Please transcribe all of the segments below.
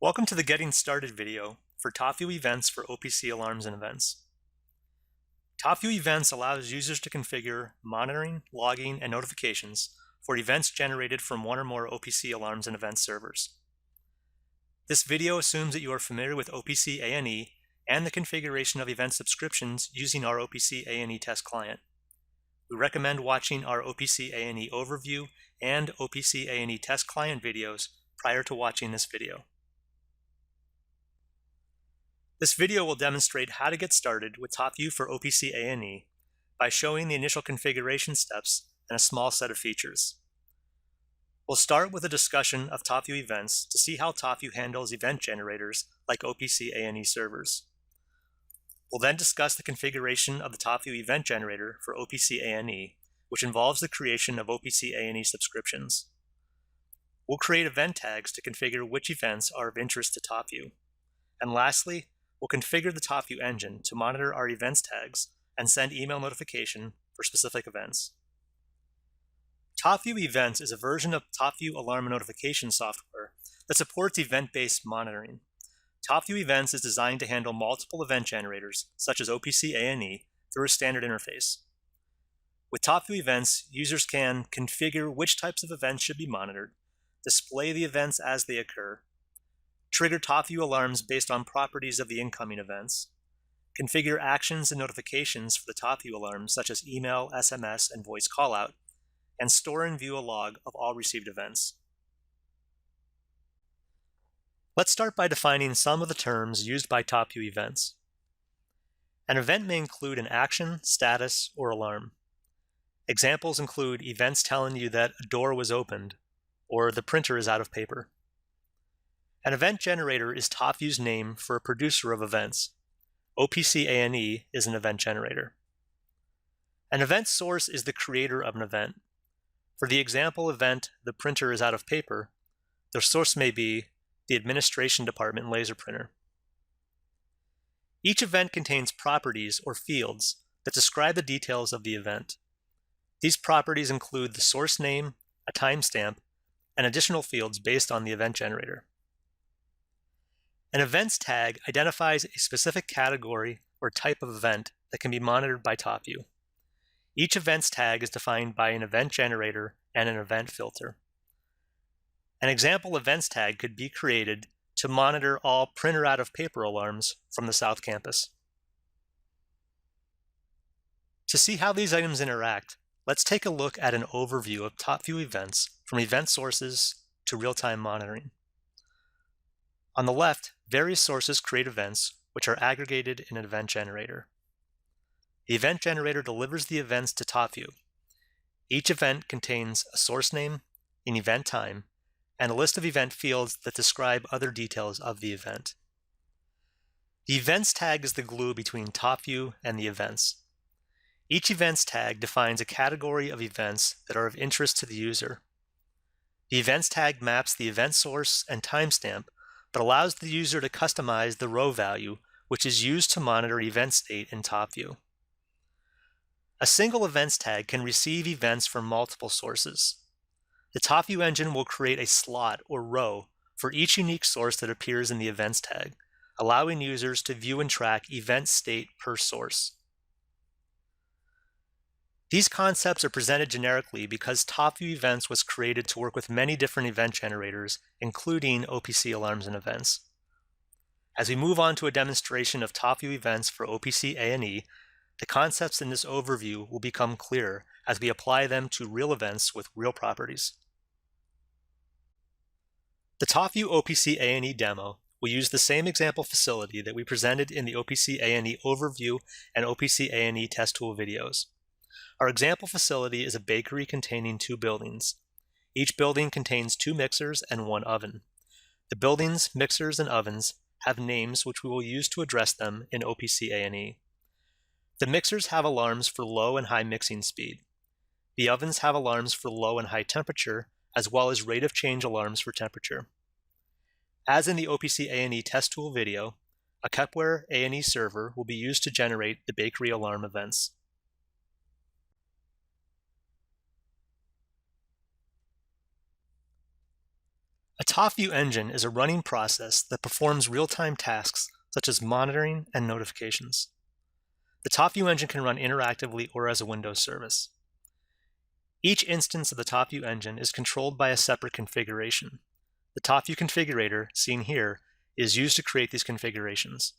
Welcome to the Getting Started video for TopView Events for OPC Alarms and Events. TopView Events allows users to configure monitoring, logging, and notifications for events generated from one or more OPC Alarms and Events servers. This video assumes that you are familiar with OPC A&E and the configuration of event subscriptions using our OPC A&E test client. We recommend watching our OPC A&E overview and OPC A&E test client videos prior to watching this video. This video will demonstrate how to get started with TopView for OPC A&E by showing the initial configuration steps and a small set of features. We'll start with a discussion of TopView events to see how TopView handles event generators like OPC A&E servers. We'll then discuss the configuration of the TopView Event Generator for OPC A&E, which involves the creation of OPC A&E subscriptions. We'll create event tags to configure which events are of interest to TopView. And lastly, we'll configure the TopView engine to monitor our events tags and send email notification for specific events. TopView Events is a version of TopView alarm and notification software that supports event-based monitoring. TopView Events is designed to handle multiple event generators, such as OPC A&E, through a standard interface. With TopView Events, users can configure which types of events should be monitored, display the events as they occur, trigger TopView alarms based on properties of the incoming events, configure actions and notifications for the TopView alarms such as email, SMS, and voice callout, and store and view a log of all received events. Let's start by defining some of the terms used by TopView events. An event may include an action, status, or alarm. Examples include events telling you that a door was opened or the printer is out of paper. An event generator is TopView's name for a producer of events. OPC A&E is an event generator. An event source is the creator of an event. For the example event, the printer is out of paper, the source may be the administration department laser printer. Each event contains properties or fields that describe the details of the event. These properties include the source name, a timestamp, and additional fields based on the event generator. An events tag identifies a specific category or type of event that can be monitored by TopView. Each events tag is defined by an event generator and an event filter. An example events tag could be created to monitor all printer out of paper alarms from the South Campus. To see how these items interact, let's take a look at an overview of TopView events from event sources to real-time monitoring. On the left, various sources create events which are aggregated in an event generator. The event generator delivers the events to TopView. Each event contains a source name, an event time, and a list of event fields that describe other details of the event. The events tag is the glue between TopView and the events. Each events tag defines a category of events that are of interest to the user. The events tag maps the event source and timestamp, but allows the user to customize the row value, which is used to monitor event state in TopView. A single events tag can receive events from multiple sources. The TopView engine will create a slot or row for each unique source that appears in the events tag, allowing users to view and track event state per source. These concepts are presented generically because TopView Events was created to work with many different event generators, including OPC alarms and events. As we move on to a demonstration of TopView Events for OPC A&E, the concepts in this overview will become clearer as we apply them to real events with real properties. The TopView OPC A&E demo will use the same example facility that we presented in the OPC A&E overview and OPC A&E test tool videos. Our example facility is a bakery containing 2 buildings. Each building contains 2 mixers and 1 oven. The buildings, mixers, and ovens have names which we will use to address them in OPC A&E. The mixers have alarms for low and high mixing speed. The ovens have alarms for low and high temperature, as well as rate of change alarms for temperature. As in the OPC A&E test tool video, a TopView A&E server will be used to generate the bakery alarm events. A TopView engine is a running process that performs real-time tasks such as monitoring and notifications. The TopView engine can run interactively or as a Windows service. Each instance of the TopView engine is controlled by a separate configuration. The TopView configurator, seen here, is used to create these configurations.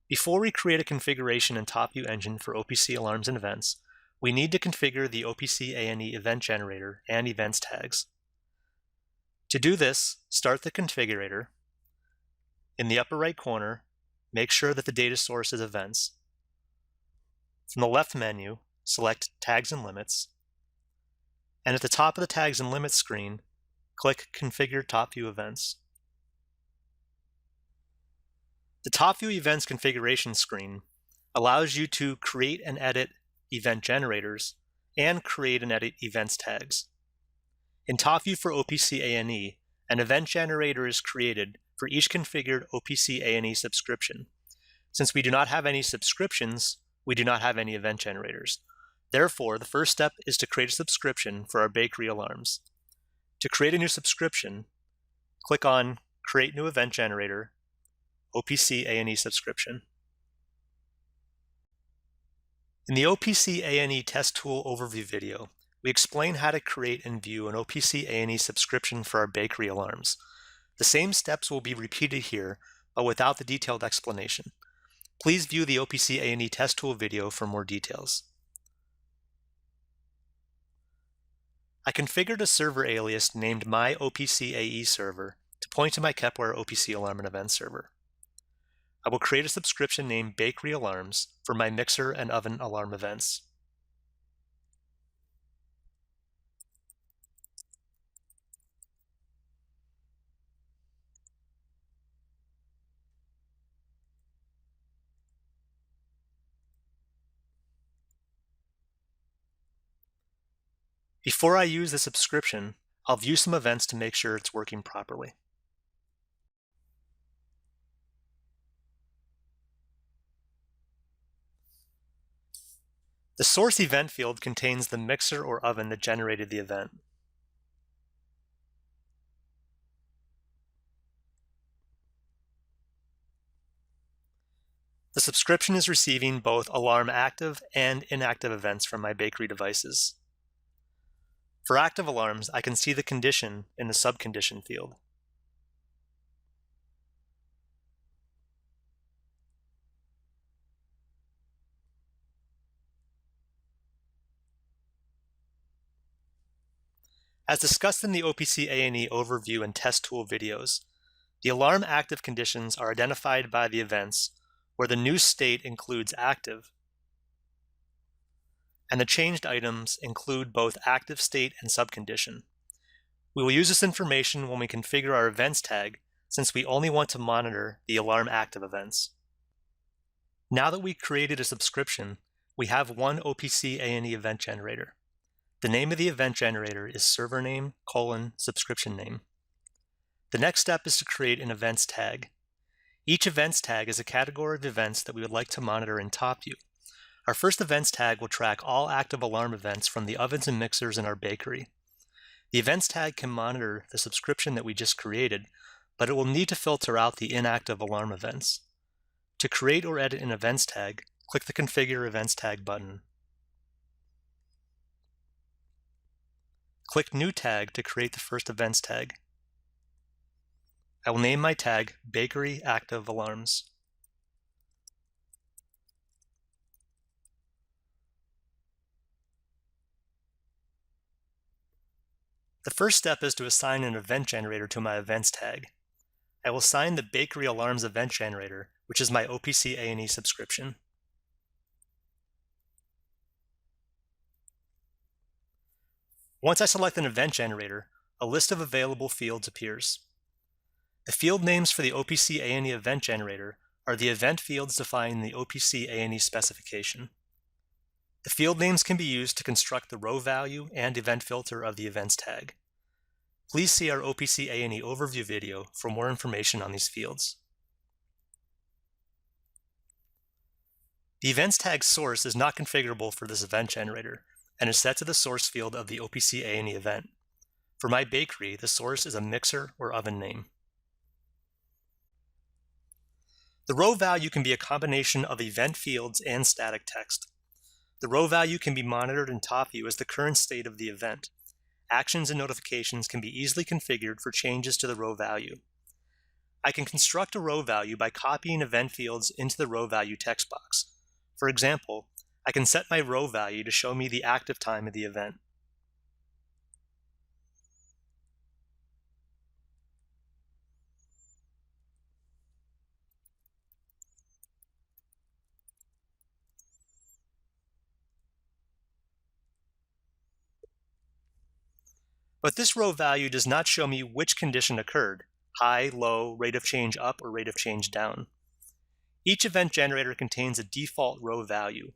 Before we create a configuration in TopView engine for OPC alarms and events, we need to configure the OPC A&E Event Generator and events tags. To do this, start the configurator. In the upper right corner, make sure that the data source is events. From the left menu, select Tags and Limits. And at the top of the Tags and Limits screen, click Configure TopView Events. The TopView Events configuration screen allows you to create and edit event generators and create and edit events tags. In TopView for OPC A&E, an event generator is created for each configured OPC A&E subscription. Since we do not have any subscriptions, we do not have any event generators. Therefore, the first step is to create a subscription for our bakery alarms. To create a new subscription, click on Create New Event Generator, OPC A&E Subscription. In the OPC A&E Test Tool Overview video, we explain how to create and view an OPC A&E subscription for our bakery alarms. The same steps will be repeated here, but without the detailed explanation. Please view the OPC A&E Test Tool video for more details. I configured a server alias named My OPC A&E Server to point to my Kepware OPC Alarm and Event server. I will create a subscription named Bakery Alarms for my mixer and oven alarm events. Before I use the subscription, I'll view some events to make sure it's working properly. The source event field contains the mixer or oven that generated the event. The subscription is receiving both alarm active and inactive events from my bakery devices. For active alarms, I can see the condition in the subcondition field. As discussed in the OPC A&E overview and test tool videos, the alarm active conditions are identified by the events where the new state includes active, and the changed items include both active state and subcondition. We will use this information when we configure our events tag, since we only want to monitor the alarm active events. Now that we created a subscription, we have one OPC A&E event generator. The name of the event generator is server name, subscription name. The next step is to create an events tag. Each events tag is a category of events that we would like to monitor in TopView. Our first events tag will track all active alarm events from the ovens and mixers in our bakery. The events tag can monitor the subscription that we just created, but it will need to filter out the inactive alarm events. To create or edit an events tag, click the Configure Events Tag button. Click New Tag to create the first events tag. I will name my tag Bakery Active Alarms. The first step is to assign an event generator to my events tag. I will assign the Bakery Alarms Event Generator, which is my OPC A&E subscription. Once I select an event generator, a list of available fields appears. The field names for the OPC A&E Event Generator are the event fields defining the OPC A&E specification. The field names can be used to construct the row value and event filter of the events tag. Please see our OPC A&E overview video for more information on these fields. The events tag source is not configurable for this event generator and is set to the source field of the OPC A&E event. For my bakery, the source is a mixer or oven name. The row value can be a combination of event fields and static text. The row value can be monitored in TopView as the current state of the event. Actions and notifications can be easily configured for changes to the row value. I can construct a row value by copying event fields into the row value text box. For example, I can set my row value to show me the active time of the event. But this row value does not show me which condition occurred: high, low, rate of change up, or rate of change down. Each event generator contains a default row value.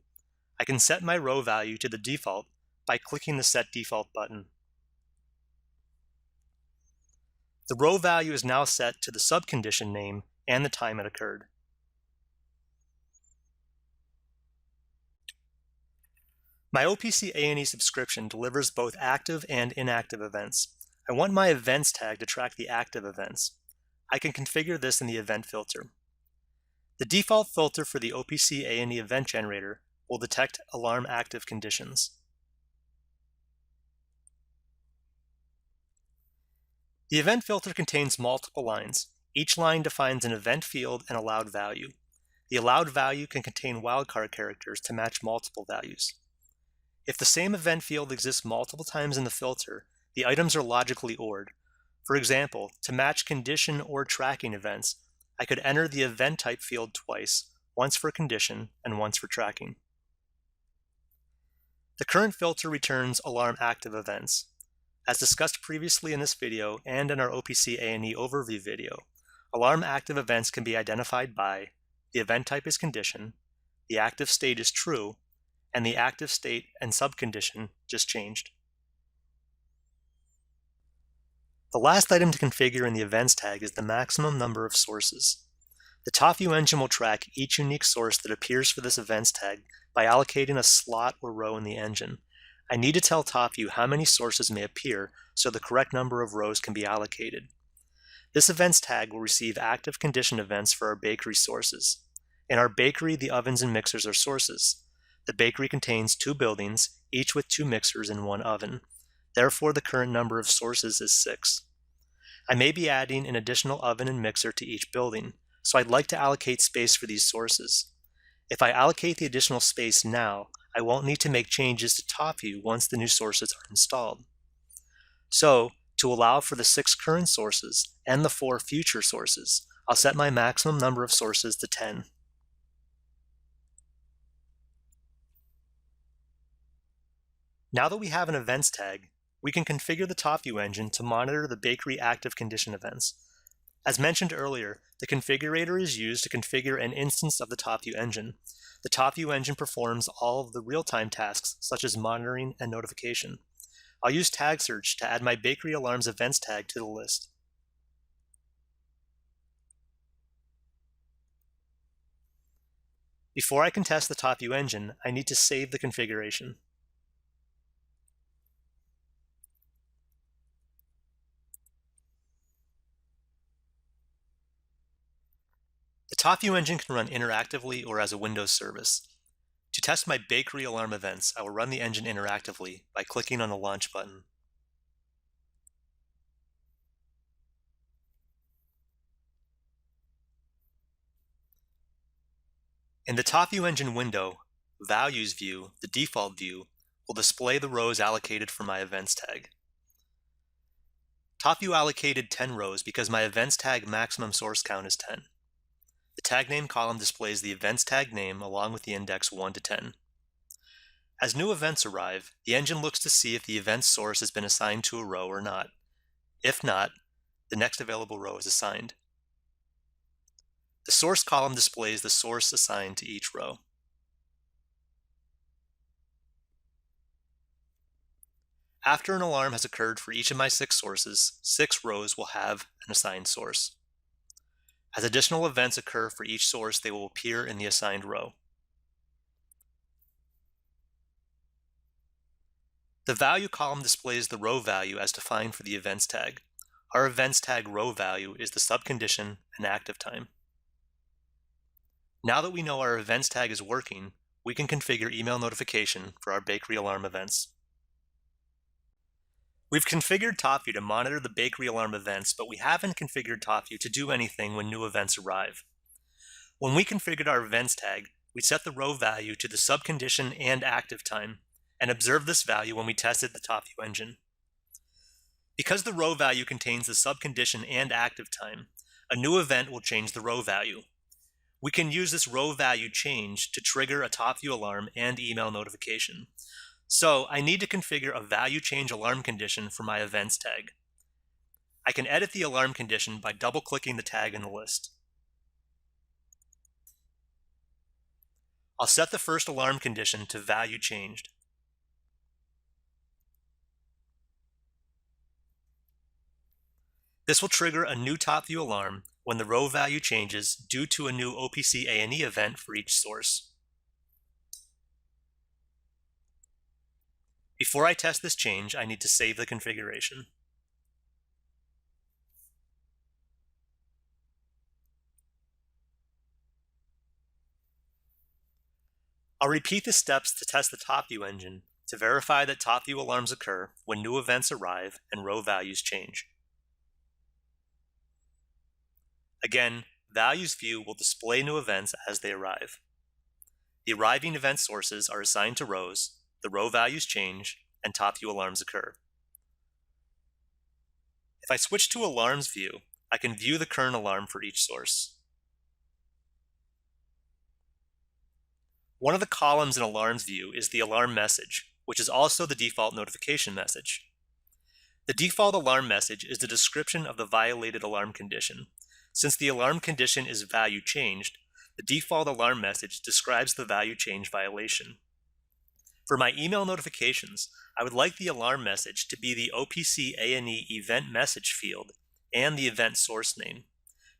I can set my row value to the default by clicking the Set Default button. The row value is now set to the subcondition name and the time it occurred. My OPC A&E subscription delivers both active and inactive events. I want my events tag to track the active events. I can configure this in the event filter. The default filter for the OPC A&E Event Generator will detect alarm active conditions. The event filter contains multiple lines. Each line defines an event field and allowed value. The allowed value can contain wildcard characters to match multiple values. If the same event field exists multiple times in the filter, the items are logically ORed. For example, to match condition or tracking events, I could enter the event type field twice, once for condition and once for tracking. The current filter returns alarm active events. As discussed previously in this video and in our OPC A&E overview video, alarm active events can be identified by the event type is condition, the active state is true, and the active state and subcondition just changed. The last item to configure in the events tag is the maximum number of sources. The TopView engine will track each unique source that appears for this events tag by allocating a slot or row in the engine. I need to tell TopView how many sources may appear so the correct number of rows can be allocated. This events tag will receive active condition events for our bakery sources. In our bakery, the ovens and mixers are sources. The bakery contains 2 buildings, each with 2 mixers and 1 oven. Therefore, the current number of sources is 6. I may be adding an additional oven and mixer to each building, so I'd like to allocate space for these sources. If I allocate the additional space now, I won't need to make changes to TopView once the new sources are installed. So, to allow for the 6 current sources and the 4 future sources, I'll set my maximum number of sources to 10. Now that we have an events tag, we can configure the TopView engine to monitor the bakery active condition events. As mentioned earlier, the configurator is used to configure an instance of the TopView engine. The TopView engine performs all of the real-time tasks, such as monitoring and notification. I'll use tag search to add my bakery alarms events tag to the list. Before I can test the TopView engine, I need to save the configuration. The TopView engine can run interactively or as a Windows service. To test my bakery alarm events, I will run the engine interactively by clicking on the Launch button. In the TopView engine window, Values view, the default view, will display the rows allocated for my events tag. TopView allocated 10 rows because my events tag maximum source count is 10. The tag name column displays the events tag name along with the index 1 to 10. As new events arrive, the engine looks to see if the event source has been assigned to a row or not. If not, the next available row is assigned. The source column displays the source assigned to each row. After an alarm has occurred for each of my 6 sources, 6 rows will have an assigned source. As additional events occur for each source, they will appear in the assigned row. The value column displays the row value as defined for the events tag. Our events tag row value is the subcondition and active time. Now that we know our events tag is working, we can configure email notification for our bakery alarm events. We've configured TopView to monitor the bakery alarm events, but we haven't configured TopView to do anything when new events arrive. When we configured our events tag, we set the row value to the subcondition and active time, and observed this value when we tested the TopView engine. Because the row value contains the subcondition and active time, a new event will change the row value. We can use this row value change to trigger a TopView alarm and email notification. So I need to configure a value change alarm condition for my events tag. I can edit the alarm condition by double-clicking the tag in the list. I'll set the first alarm condition to value changed. This will trigger a new TopView alarm when the row value changes due to a new OPC A&E event for each source. Before I test this change, I need to save the configuration. I'll repeat the steps to test the TopView engine to verify that TopView alarms occur when new events arrive and row values change. Again, Values view will display new events as they arrive. The arriving event sources are assigned to rows, the row values change, and TopView alarms occur. If I switch to Alarms view, I can view the current alarm for each source. One of the columns in Alarms view is the alarm message, which is also the default notification message. The default alarm message is the description of the violated alarm condition. Since the alarm condition is value changed, the default alarm message describes the value change violation. For my email notifications, I would like the alarm message to be the OPC A&E Event Message field and the event source name.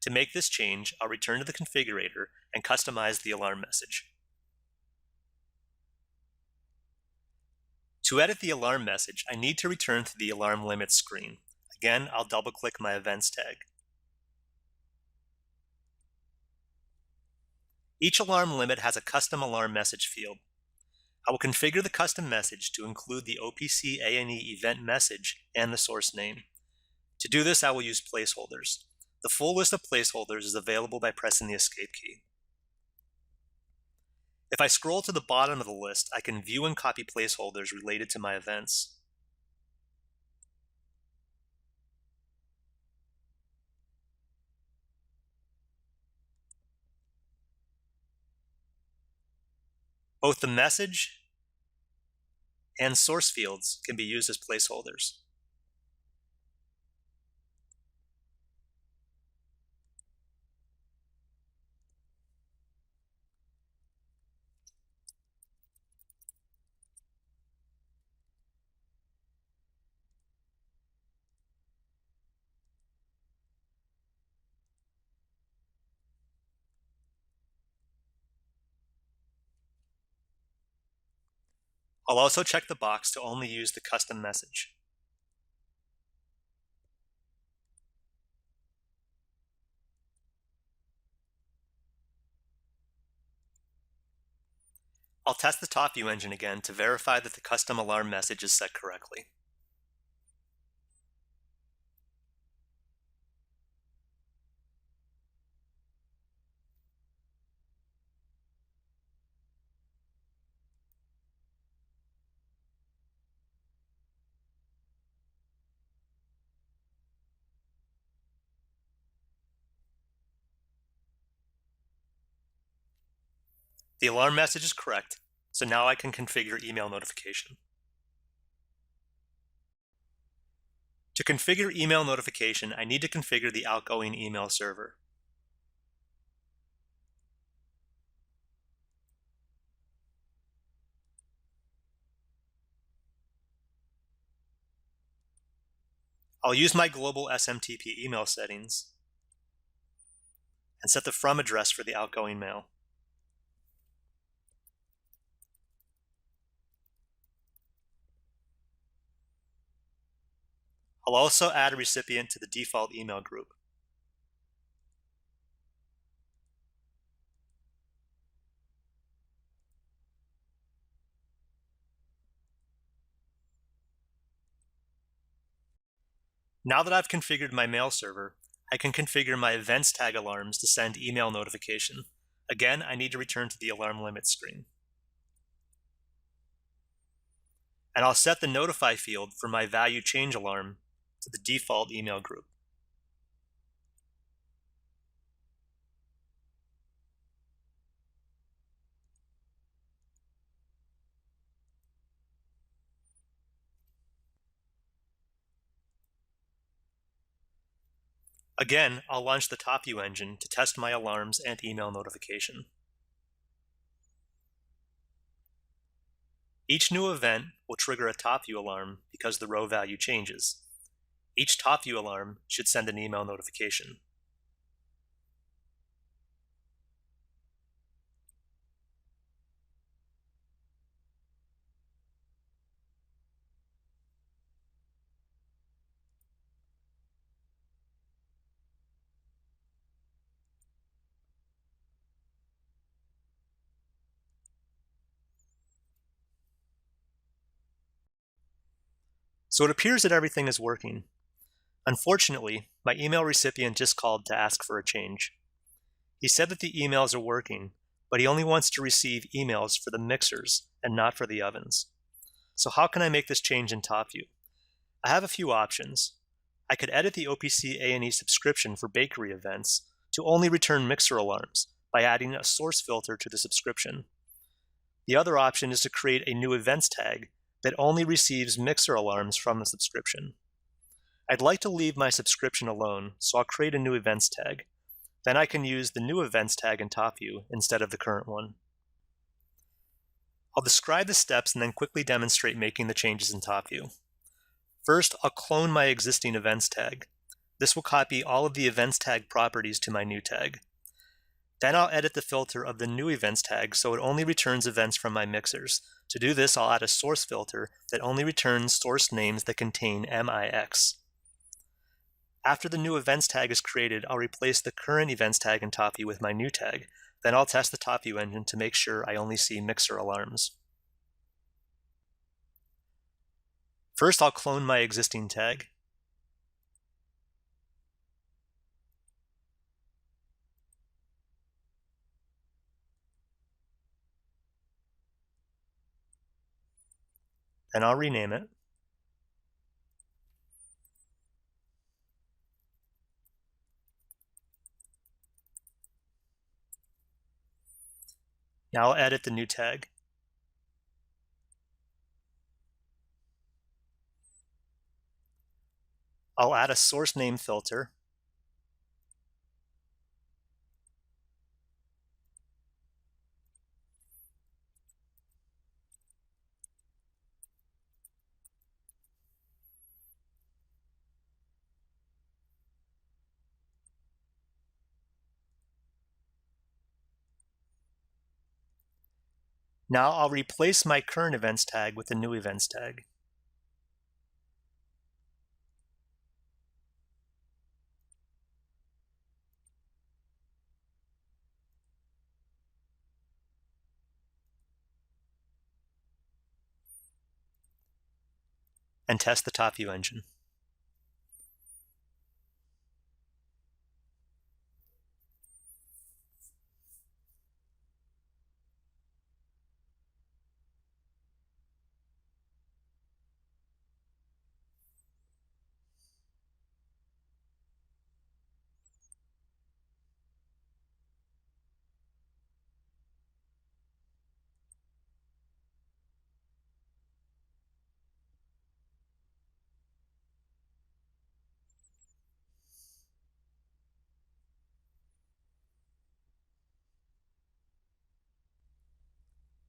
To make this change, I'll return to the configurator and customize the alarm message. To edit the alarm message, I need to return to the alarm limits screen. Again, I'll double-click my events tag. Each alarm limit has a custom alarm message field. I will configure the custom message to include the OPC A&E event message and the source name. To do this, I will use placeholders. The full list of placeholders is available by pressing the escape key. If I scroll to the bottom of the list, I can view and copy placeholders related to my events. Both the message and source fields can be used as placeholders. I'll also check the box to only use the custom message. I'll test the TopView engine again to verify that the custom alarm message is set correctly. The alarm message is correct, so now I can configure email notification. To configure email notification, I need to configure the outgoing email server. I'll use my global SMTP email settings and set the from address for the outgoing mail. I'll also add a recipient to the default email group. Now that I've configured my mail server, I can configure my events tag alarms to send email notification. Again, I need to return to the alarm limit screen. And I'll set the notify field for my value change alarm to the default email group. Again, I'll launch the TopView engine to test my alarms and email notification. Each new event will trigger a TopView alarm because the row value changes. Each TopView alarm should send an email notification. So it appears that everything is working. Unfortunately, my email recipient just called to ask for a change. He said that the emails are working, but he only wants to receive emails for the mixers and not for the ovens. So how can I make this change in TopView? I have a few options. I could edit the OPC A&E subscription for bakery events to only return mixer alarms by adding a source filter to the subscription. The other option is to create a new events tag that only receives mixer alarms from the subscription. I'd like to leave my subscription alone, so I'll create a new events tag. Then I can use the new events tag in TopView instead of the current one. I'll describe the steps and then quickly demonstrate making the changes in TopView. First, I'll clone my existing events tag. This will copy all of the events tag properties to my new tag. Then I'll edit the filter of the new events tag so it only returns events from my mixers. To do this, I'll add a source filter that only returns source names that contain MIX. After the new events tag is created, I'll replace the current events tag in TopView with my new tag. Then I'll test the TopView engine to make sure I only see mixer alarms. First, I'll clone my existing tag. Then I'll rename it. Now I'll edit the new tag. I'll add a source name filter. Now I'll replace my current events tag with the new events tag. And test the TopView engine.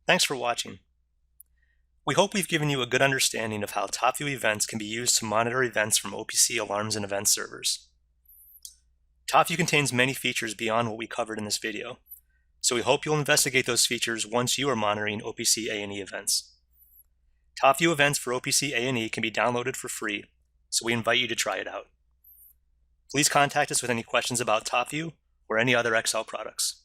Thanks for watching. We hope we've given you a good understanding of how TopView events can be used to monitor events from OPC alarms and event servers. TopView contains many features beyond what we covered in this video, so we hope you'll investigate those features once you are monitoring OPC A&E events. TopView events for OPC A&E can be downloaded for free, so we invite you to try it out. Please contact us with any questions about TopView or any other Excel products.